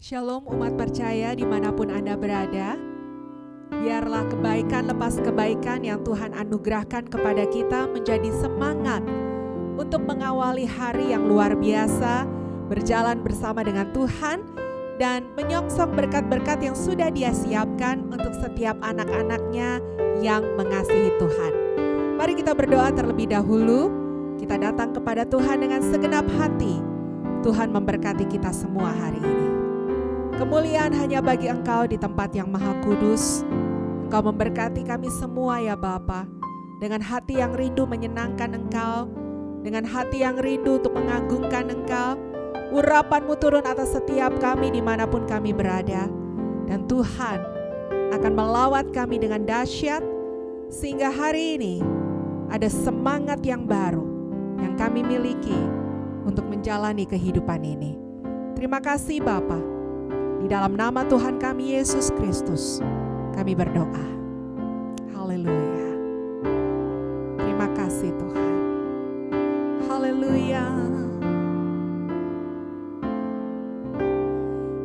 Shalom umat percaya dimanapun Anda berada. Biarlah kebaikan lepas kebaikan yang Tuhan anugerahkan kepada kita menjadi semangat untuk mengawali hari yang luar biasa, berjalan bersama dengan Tuhan dan menyongsong berkat-berkat yang sudah Dia siapkan untuk setiap anak-anaknya yang mengasihi Tuhan. Mari kita berdoa terlebih dahulu. Kita datang kepada Tuhan dengan segenap hati. Tuhan memberkati kita semua hari ini. Kemuliaan hanya bagi Engkau di tempat yang maha kudus. Engkau memberkati kami semua ya Bapa. Dengan hati yang rindu menyenangkan Engkau, dengan hati yang rindu untuk mengagungkan Engkau, urapan-Mu turun atas setiap kami dimanapun kami berada. Dan Tuhan akan melawat kami dengan dahsyat, sehingga hari ini ada semangat yang baru yang kami miliki untuk menjalani kehidupan ini. Terima kasih Bapa. Di dalam nama Tuhan kami Yesus Kristus, kami berdoa. Haleluya. Terima kasih Tuhan. Haleluya.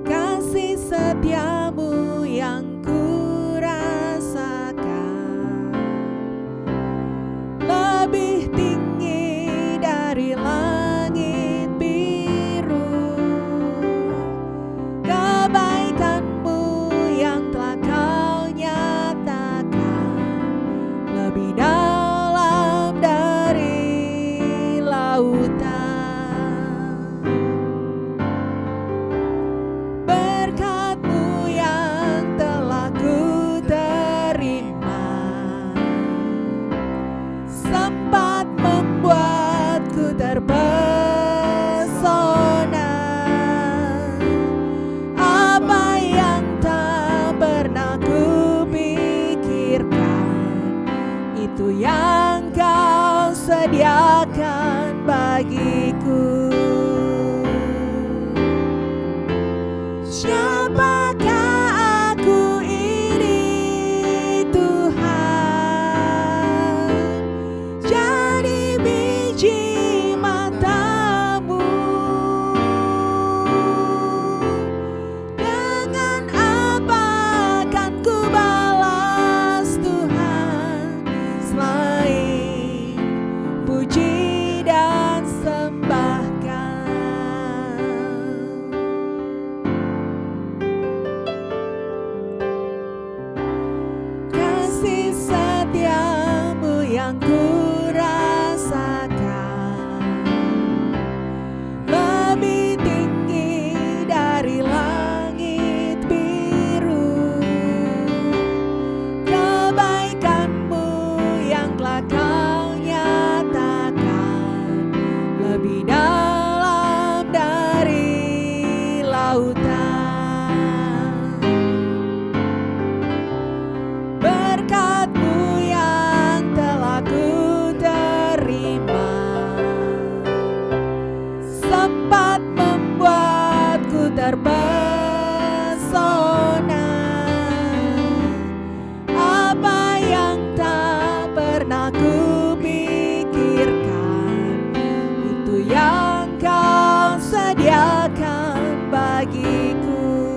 Kasih setiamu yang kurasakan lebih tinggi dari langit biru. Kebaikanmu yang telah Kau nyatakan lebih dalam dari lautan. Berkat-Mu yang telah ku terima sempat membuatku terpesona. Apa yang tak pernah ku pikirkan, itu yang Kau sediakan bagiku. Siapakah aku ini Tuhan? Jadi biji mata-Mu. Dengan apa akan ku balas Tuhan, selain puji dan sembahkan. Kasih setiamu yang kurasakan lebih tinggi dari langit biru. Kebaikan-Mu yang telah Kau nyatakan lebih dalam dari lautan. Berkat-Mu yang telah ku terima sempat membuatku terpesona. Apa yang tak pernah ku pikirkan, itu yang Kau sediakan bagiku.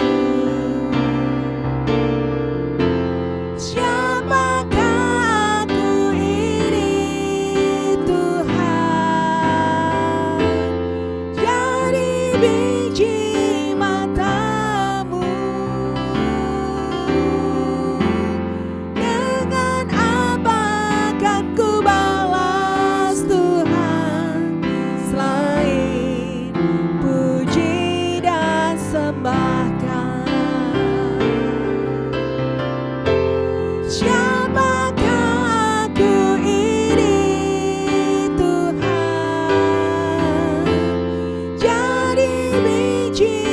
Siapakah aku ini Tuhan? Jadi biji mata-Mu. Dengan apa akan ku balas Tuhan, selain puji dan sembahkan. Siapakah aku ini Tuhan? Jadi biji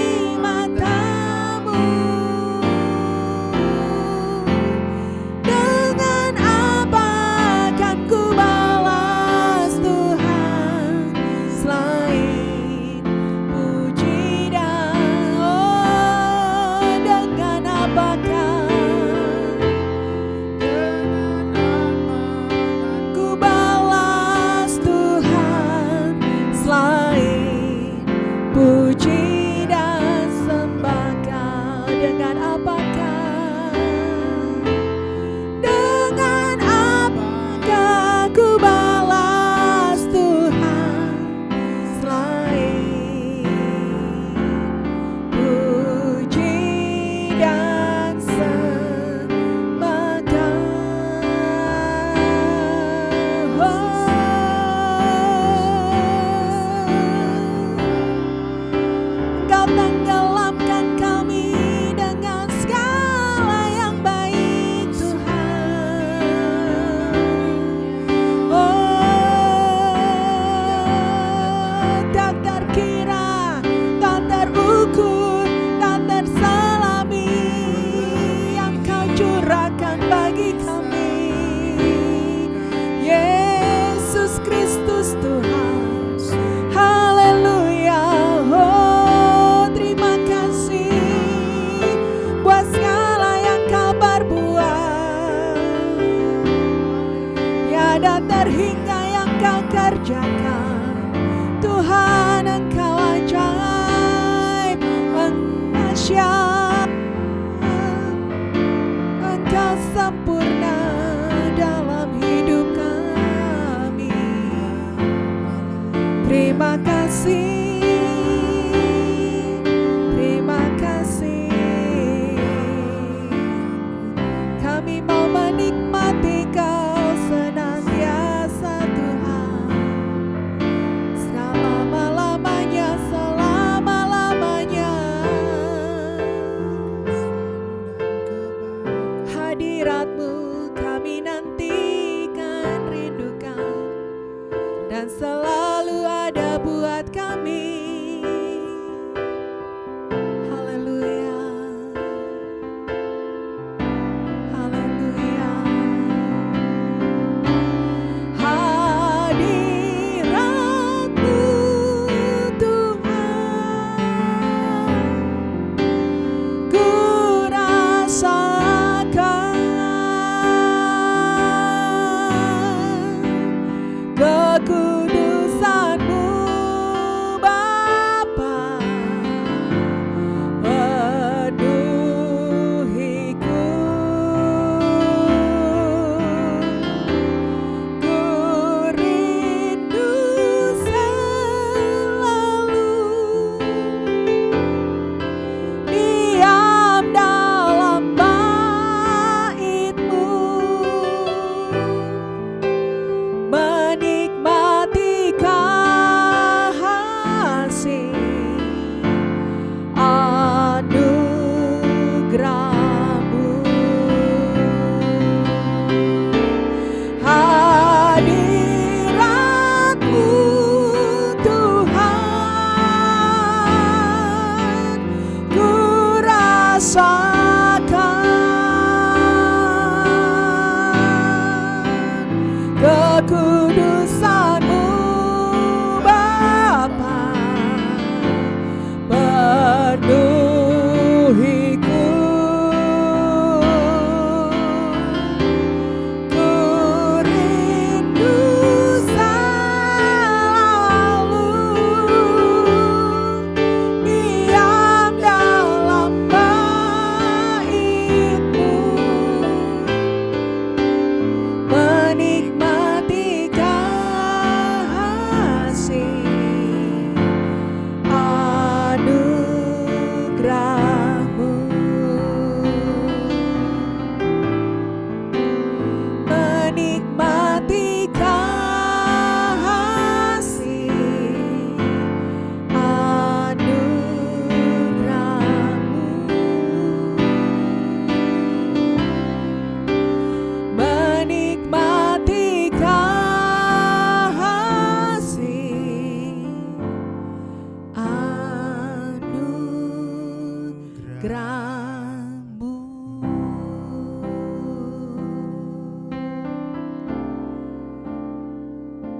anugerah-Mu.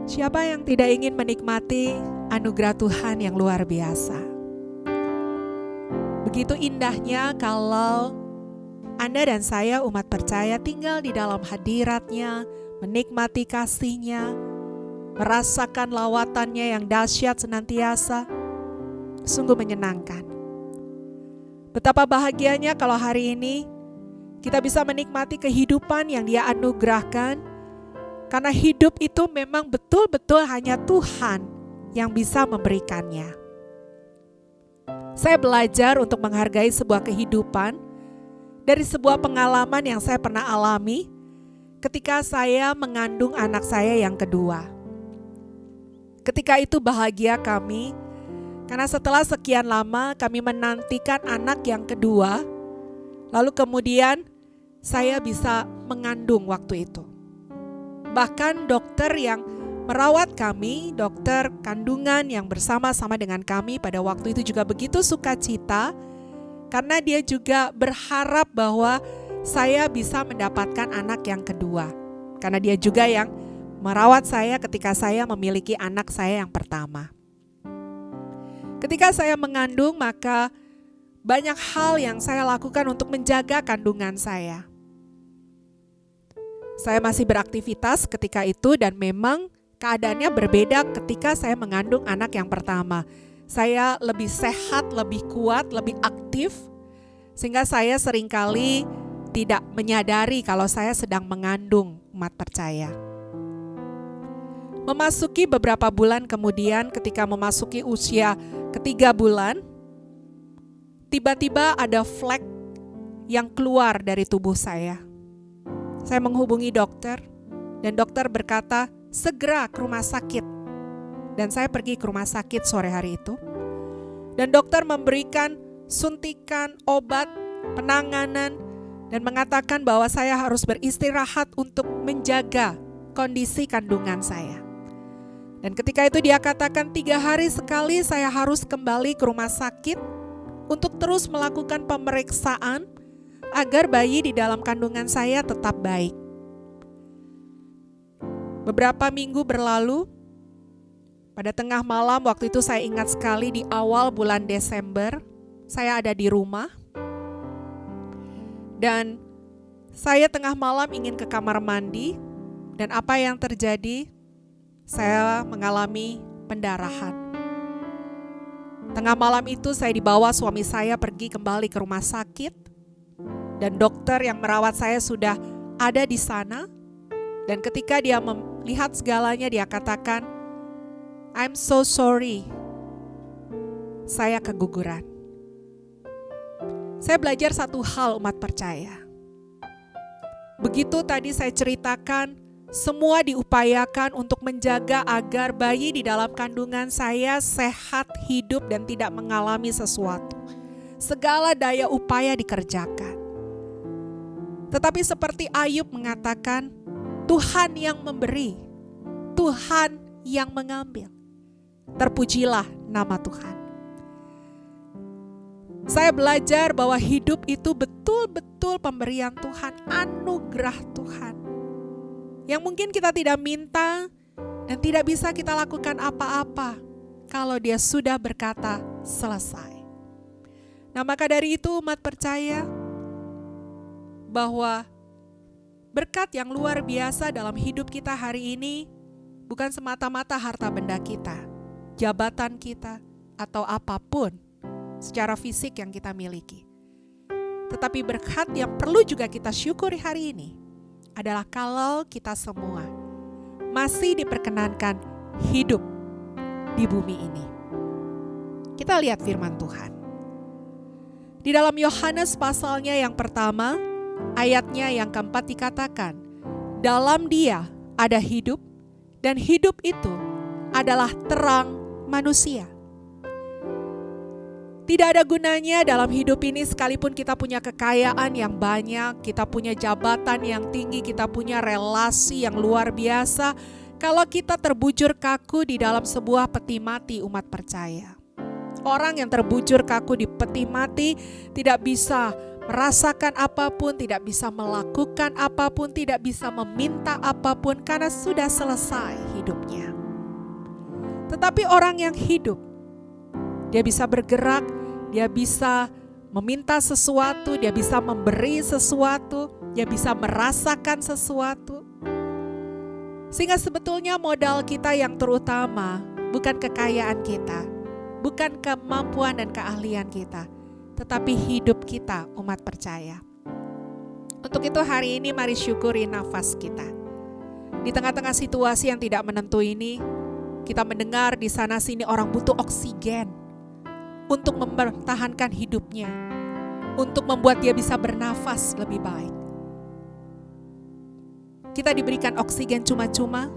Siapa yang tidak ingin menikmati anugerah Tuhan yang luar biasa? Begitu indahnya kalau Anda dan saya umat percaya tinggal di dalam hadirat-Nya, menikmati kasih-Nya, merasakan lawatannya yang dahsyat senantiasa. Sungguh menyenangkan. Betapa bahagianya kalau hari ini kita bisa menikmati kehidupan yang Dia anugerahkan, karena hidup itu memang betul-betul hanya Tuhan yang bisa memberikannya. Saya belajar untuk menghargai sebuah kehidupan dari sebuah pengalaman yang saya pernah alami ketika saya mengandung anak saya yang kedua. Ketika itu bahagia kami, karena setelah sekian lama kami menantikan anak yang kedua, lalu kemudian saya bisa mengandung waktu itu. Bahkan dokter yang merawat kami, dokter kandungan yang bersama-sama dengan kami pada waktu itu juga begitu sukacita, karena dia juga berharap bahwa saya bisa mendapatkan anak yang kedua. Karena dia juga yang merawat saya ketika saya memiliki anak saya yang pertama. Ketika saya mengandung, maka banyak hal yang saya lakukan untuk menjaga kandungan saya. Saya masih beraktivitas ketika itu dan memang keadaannya berbeda ketika saya mengandung anak yang pertama. Saya lebih sehat, lebih kuat, lebih aktif, sehingga saya seringkali tidak menyadari kalau saya sedang mengandung, umat percaya. Memasuki beberapa bulan kemudian, ketika memasuki usia ke-3 bulan, tiba-tiba ada flek yang keluar dari tubuh saya. Saya menghubungi dokter, dan dokter berkata, segera ke rumah sakit. Dan saya pergi ke rumah sakit sore hari itu. Dan dokter memberikan suntikan, obat, penanganan, dan mengatakan bahwa saya harus beristirahat untuk menjaga kondisi kandungan saya. Dan ketika itu dia katakan 3 hari sekali saya harus kembali ke rumah sakit untuk terus melakukan pemeriksaan agar bayi di dalam kandungan saya tetap baik. Beberapa minggu berlalu, pada tengah malam waktu itu saya ingat sekali di awal bulan Desember, saya ada di rumah. Dan saya tengah malam ingin ke kamar mandi, dan apa yang terjadi? Saya mengalami pendarahan. Tengah malam itu saya dibawa suami saya pergi kembali ke rumah sakit, dan dokter yang merawat saya sudah ada di sana. Dan ketika dia melihat segalanya, dia katakan, I'm so sorry, saya keguguran. Saya belajar satu hal, umat percaya. Begitu tadi saya ceritakan, semua diupayakan untuk menjaga agar bayi di dalam kandungan saya sehat, hidup, dan tidak mengalami sesuatu. Segala daya upaya dikerjakan. Tetapi seperti Ayub mengatakan, Tuhan yang memberi, Tuhan yang mengambil. Terpujilah nama Tuhan. Saya belajar bahwa hidup itu betul-betul pemberian Tuhan, anugerah Tuhan. Yang mungkin kita tidak minta dan tidak bisa kita lakukan apa-apa kalau Dia sudah berkata selesai. Nah, maka dari itu umat percaya bahwa berkat yang luar biasa dalam hidup kita hari ini bukan semata-mata harta benda kita, jabatan kita, atau apapun secara fisik yang kita miliki. Tetapi berkat yang perlu juga kita syukuri hari ini adalah kalau kita semua masih diperkenankan hidup di bumi ini. Kita lihat firman Tuhan. Di dalam Yohanes pasalnya yang pertama, ayatnya yang keempat dikatakan, dalam Dia ada hidup, dan hidup itu adalah terang manusia. Tidak ada gunanya dalam hidup ini sekalipun kita punya kekayaan yang banyak, kita punya jabatan yang tinggi, kita punya relasi yang luar biasa, kalau kita terbujur kaku di dalam sebuah peti mati, umat percaya. Orang yang terbujur kaku di peti mati tidak bisa merasakan apapun, tidak bisa melakukan apapun, tidak bisa meminta apapun karena sudah selesai hidupnya. Tetapi orang yang hidup, dia bisa bergerak, dia bisa meminta sesuatu, dia bisa memberi sesuatu, dia bisa merasakan sesuatu. Sehingga sebetulnya modal kita yang terutama bukan kekayaan kita, bukan kemampuan dan keahlian kita, tetapi hidup kita umat percaya. Untuk itu hari ini mari syukuri nafas kita. Di tengah-tengah situasi yang tidak menentu ini, kita mendengar di sana sini orang butuh oksigen untuk mempertahankan hidupnya, untuk membuat dia bisa bernafas lebih baik. Kita diberikan oksigen cuma-cuma,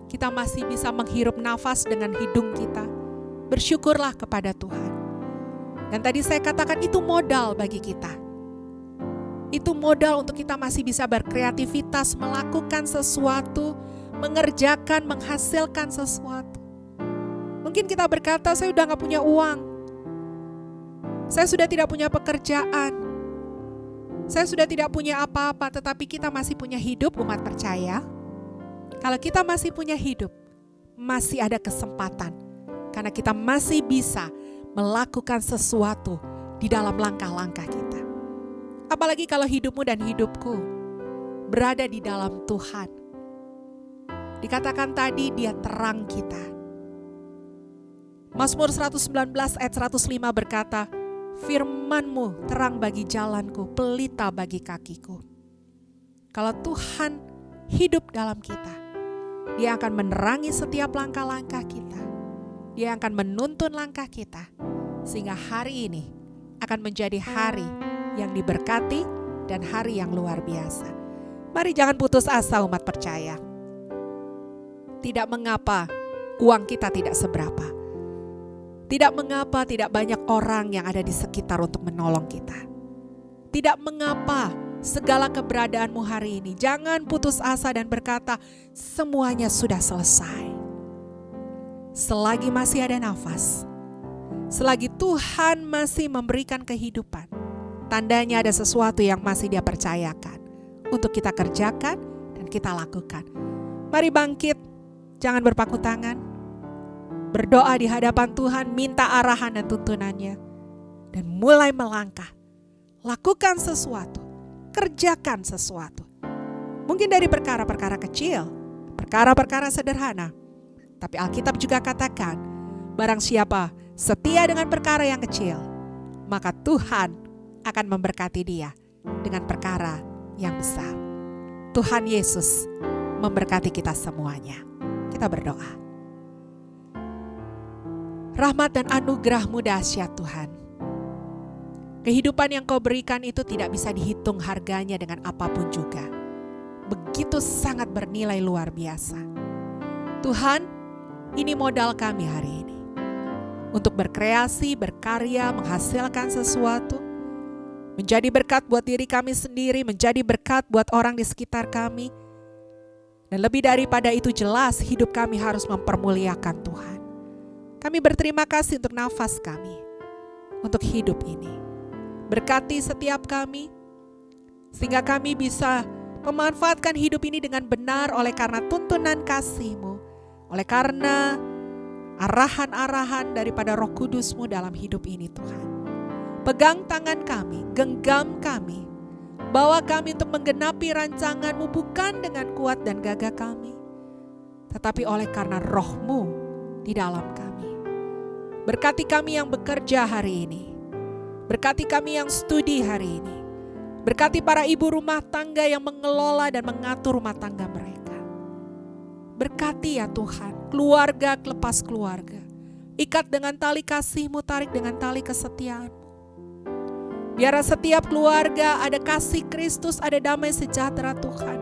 kita masih bisa menghirup nafas dengan hidung kita. Bersyukurlah kepada Tuhan. Dan tadi saya katakan itu modal bagi kita. Itu modal untuk kita masih bisa berkreativitas, melakukan sesuatu, mengerjakan, menghasilkan sesuatu. Mungkin kita berkata, saya udah gak punya uang. Saya sudah tidak punya pekerjaan. Saya sudah tidak punya apa-apa, tetapi kita masih punya hidup, umat percaya. Kalau kita masih punya hidup, masih ada kesempatan. Karena kita masih bisa melakukan sesuatu di dalam langkah-langkah kita. Apalagi kalau hidupmu dan hidupku berada di dalam Tuhan. Dikatakan tadi dia terang kita. Mazmur 119 ayat 105 berkata, firman-Mu terang bagi jalanku, pelita bagi kakiku. Kalau Tuhan hidup dalam kita, dia akan menerangi setiap langkah-langkah kita. Dia akan menuntun langkah kita, sehingga hari ini akan menjadi hari yang diberkati dan hari yang luar biasa. Mari jangan putus asa umat percaya. Tidak mengapa uang kita tidak seberapa. Tidak mengapa tidak banyak orang yang ada di sekitar untuk menolong kita. Tidak mengapa segala keberadaanmu hari ini. Jangan putus asa dan berkata, semuanya sudah selesai. Selagi masih ada nafas, selagi Tuhan masih memberikan kehidupan, tandanya ada sesuatu yang masih Dia percayakan untuk kita kerjakan dan kita lakukan. Mari bangkit, jangan berpaku tangan. Berdoa di hadapan Tuhan, minta arahan dan tuntunannya. Dan mulai melangkah. Lakukan sesuatu, kerjakan sesuatu. Mungkin dari perkara-perkara kecil, perkara-perkara sederhana. Tapi Alkitab juga katakan, barang siapa setia dengan perkara yang kecil, maka Tuhan akan memberkati dia dengan perkara yang besar. Tuhan Yesus memberkati kita semuanya. Kita berdoa. Rahmat dan anugerah-Mu dahsyat Tuhan. Kehidupan yang Kau berikan itu tidak bisa dihitung harganya dengan apapun juga. Begitu sangat bernilai luar biasa. Tuhan, ini modal kami hari ini. Untuk berkreasi, berkarya, menghasilkan sesuatu. Menjadi berkat buat diri kami sendiri, menjadi berkat buat orang di sekitar kami. Dan lebih daripada itu jelas hidup kami harus mempermuliakan Tuhan. Kami berterima kasih untuk nafas kami, untuk hidup ini. Berkati setiap kami, sehingga kami bisa memanfaatkan hidup ini dengan benar oleh karena tuntunan kasih-Mu. Oleh karena arahan-arahan daripada Roh Kudus-Mu dalam hidup ini Tuhan. Pegang tangan kami, genggam kami. Bawa kami untuk menggenapi rancangan-Mu bukan dengan kuat dan gagah kami. Tetapi oleh karena Roh-Mu di dalam kami. Berkati kami yang bekerja hari ini. Berkati kami yang studi hari ini. Berkati para ibu rumah tangga yang mengelola dan mengatur rumah tangga mereka. Berkati ya Tuhan, keluarga lepas keluarga. Ikat dengan tali kasih-Mu, tarik dengan tali kesetiaan-Mu. Biar setiap keluarga ada kasih Kristus, ada damai sejahtera Tuhan.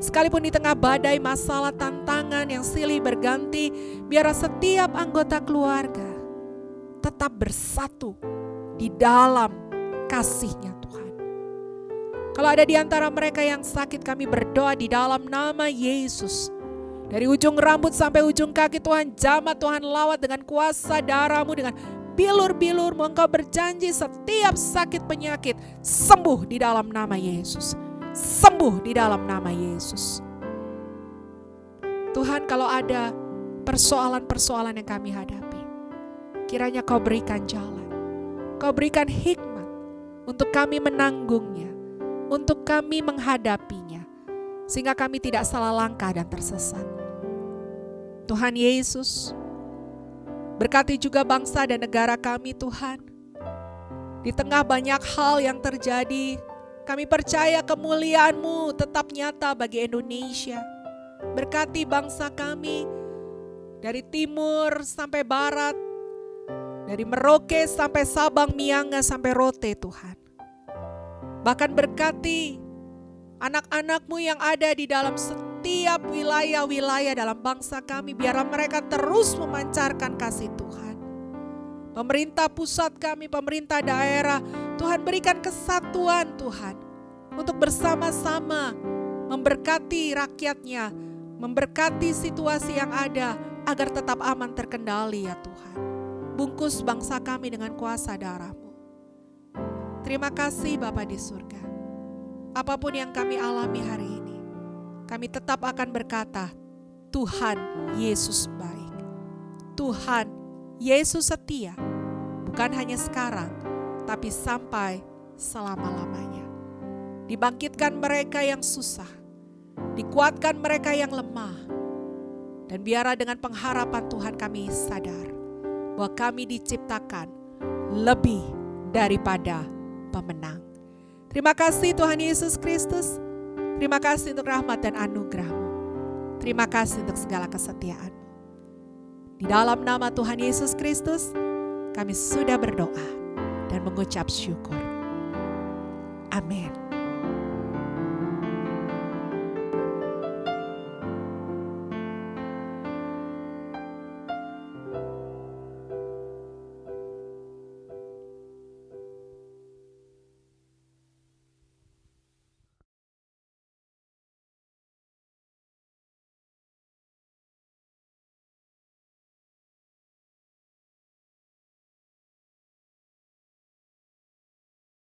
Sekalipun di tengah badai, masalah, tantangan yang silih berganti, biar setiap anggota keluarga tetap bersatu di dalam kasih-Nya Tuhan. Kalau ada di antara mereka yang sakit, kami berdoa di dalam nama Yesus. Dari ujung rambut sampai ujung kaki Tuhan, jamah Tuhan lawat dengan kuasa darah-Mu, dengan bilur-bilur-Mu, Engkau berjanji setiap sakit penyakit sembuh di dalam nama Yesus. Sembuh di dalam nama Yesus. Tuhan, kalau ada persoalan-persoalan yang kami hadapi, kiranya Kau berikan jalan, Kau berikan hikmat untuk kami menanggungnya, untuk kami menghadapinya, sehingga kami tidak salah langkah dan tersesat. Tuhan Yesus, berkati juga bangsa dan negara kami Tuhan. Di tengah banyak hal yang terjadi, kami percaya kemuliaan-Mu tetap nyata bagi Indonesia. Berkati bangsa kami dari timur sampai barat, dari Merauke sampai Sabang, Mianga sampai Rote Tuhan. Bahkan berkati anak-anak-Mu yang ada di dalam setiap wilayah-wilayah dalam bangsa kami, biarlah mereka terus memancarkan kasih Tuhan. Pemerintah pusat kami, pemerintah daerah, Tuhan berikan kesatuan Tuhan, untuk bersama-sama memberkati rakyatnya, memberkati situasi yang ada, agar tetap aman terkendali ya Tuhan. Bungkus bangsa kami dengan kuasa darah-Mu. Terima kasih Bapa di surga. Apapun yang kami alami hari ini, kami tetap akan berkata, Tuhan Yesus baik. Tuhan Yesus setia, bukan hanya sekarang, tapi sampai selama-lamanya. Dibangkitkan mereka yang susah, dikuatkan mereka yang lemah, dan biarlah dengan pengharapan Tuhan kami sadar bahwa kami diciptakan lebih daripada pemenang. Terima kasih Tuhan Yesus Kristus. Terima kasih untuk rahmat dan anugerah-Mu. Terima kasih untuk segala kesetiaan-Mu. Di dalam nama Tuhan Yesus Kristus, kami sudah berdoa dan mengucap syukur. Amin.